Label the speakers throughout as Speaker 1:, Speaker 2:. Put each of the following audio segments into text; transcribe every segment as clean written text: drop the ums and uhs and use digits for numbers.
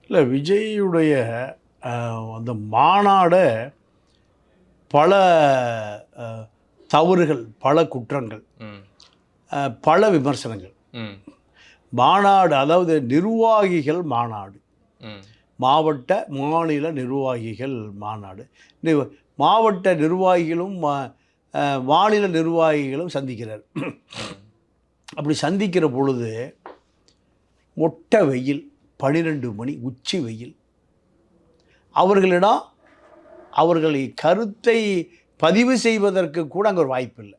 Speaker 1: இல்லை, விஜயுடைய அந்த மாநாடு பல தவறுகள், பல குற்றங்கள், பல விமர்சனங்கள். மாநாடு அதாவது நிர்வாகிகள் மாநாடு, மாவட்ட மாநில நிர்வாகிகள் மாநாடு. மாவட்ட நிர்வாகிகளும் மாநில நிர்வாகிகளும் சந்திக்கிறார். அப்படி சந்திக்கிற பொழுது மொட்டை வெயில், 12 மணி உச்சி வெயில். அவர்களிடம் அவர்களை கருத்தை பதிவு செய்வதற்கு கூட அங்கே ஒரு வாய்ப்பு இல்லை.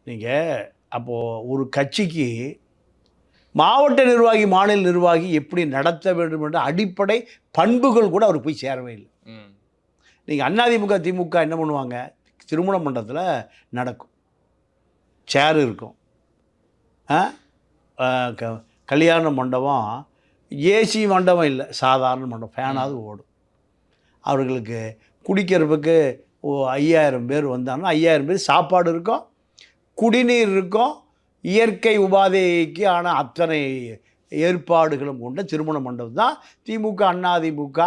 Speaker 1: நீங்கள் அப்போது ஒரு கட்சிக்கு மாவட்ட நிர்வாகி, மாநில நிர்வாகி எப்படி நடத்த வேண்டும் என்ற அடிப்படை பண்புகள் கூட அவருக்கு போய் சேரவே இல்லை. நீங்கள் அதிமுக திமுக என்ன பண்ணுவாங்க, திருமண மண்டபத்தில் நடக்கும், சேர் இருக்கும், கல்யாண மண்டபம் ஏசி மண்டபம் இல்லை, சாதாரண மண்டபம், ஃபேனாவது ஓடும். அவர்களுக்கு குடிக்கிறதுக்கு 5000 பேர் வந்தாங்கன்னா 5000 பேர் சாப்பாடு இருக்கும், குடிநீர் இருக்கும், இயற்கை உபாதைக்கு ஆன அத்தனை ஏற்பாடுகளும் கொண்ட திருமண மண்டபம் தான் திமுக, அதிமுக,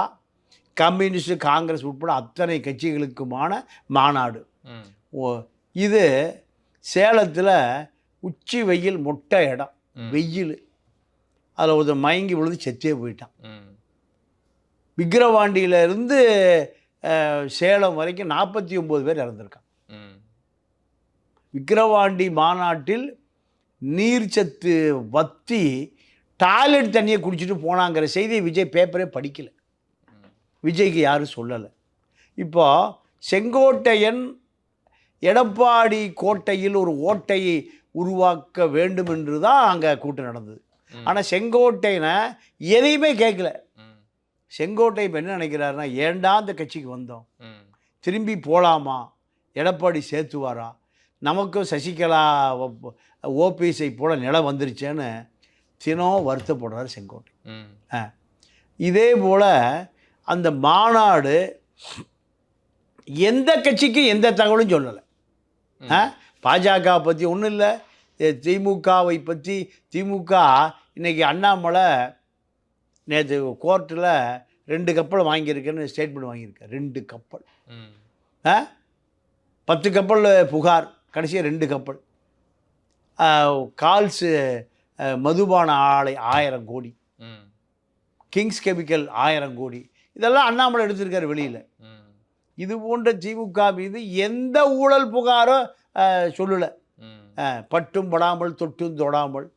Speaker 1: கம்யூனிஸ்ட், காங்கிரஸ் உட்பட அத்தனை கட்சிகளுக்குமான மாநாடு. இது சேலத்தில் உச்சி வெயில், மொட்டை இடம், வெயில். அதில் ஒரு மயங்கி விழுந்து செத்தே போயிட்டான். விக்கிரவாண்டியிலிருந்து சேலம் வரைக்கும் 49 பேர் இறந்துருக்கான். விக்கிரவாண்டி மாநாட்டில் நீர்ச்சத்து வற்றி டாய்லெட் தண்ணியை குடிச்சிட்டு போனாங்கிற செய்தியை விஜய் பேப்பரே படிக்கலை, விஜய்க்கு யாரும் சொல்லலை. இப்போ செங்கோட்டையன் எடப்பாடி கோட்டையில் ஒரு ஓட்டையை உருவாக்க வேண்டும் என்று தான் அங்கே கூட்டம் நடந்தது. ஆனால் செங்கோட்டையனை எதையுமே கேட்கல. செங்கோட்டை இப்போ என்ன நினைக்கிறாருன்னா, ஏண்டா அந்த கட்சிக்கு வந்தோம், திரும்பி போகலாமா, எடப்பாடி சேர்த்துவாரா, நமக்கும் சசிகலா ஓபிஎஸ்ஐ போல நிலம் வந்துருச்சேன்னு தினம் வருத்தப்படுறாரு செங்கோட்டை. இதே போல் அந்த மாநாடு எந்த கட்சிக்கும் எந்த தகவலும் சொல்லலை. பாஜக பற்றி ஒன்றும் இல்லை, திமுகவை பற்றி. திமுக இன்றைக்கி அண்ணாமலை நேற்று கோர்ட்டில் 2 கப்பல் வாங்கியிருக்கேன்னு ஸ்டேட்மெண்ட் வாங்கியிருக்கேன். 2 கப்பல், 10 கப்பல் புகார், கடைசியாக 2 கப்பல். கால்ஸு மதுபான ஆலை 1000 கோடி, கிங்ஸ் கெமிக்கல் 1000 கோடி, இதெல்லாம் அண்ணாமலை எடுத்திருக்காரு வெளியில். இது போன்ற திமுக மீது எந்த ஊழல் புகாரோ சொல்லலை. பட்டும் படாமல், தொட்டும் தொடாமல்.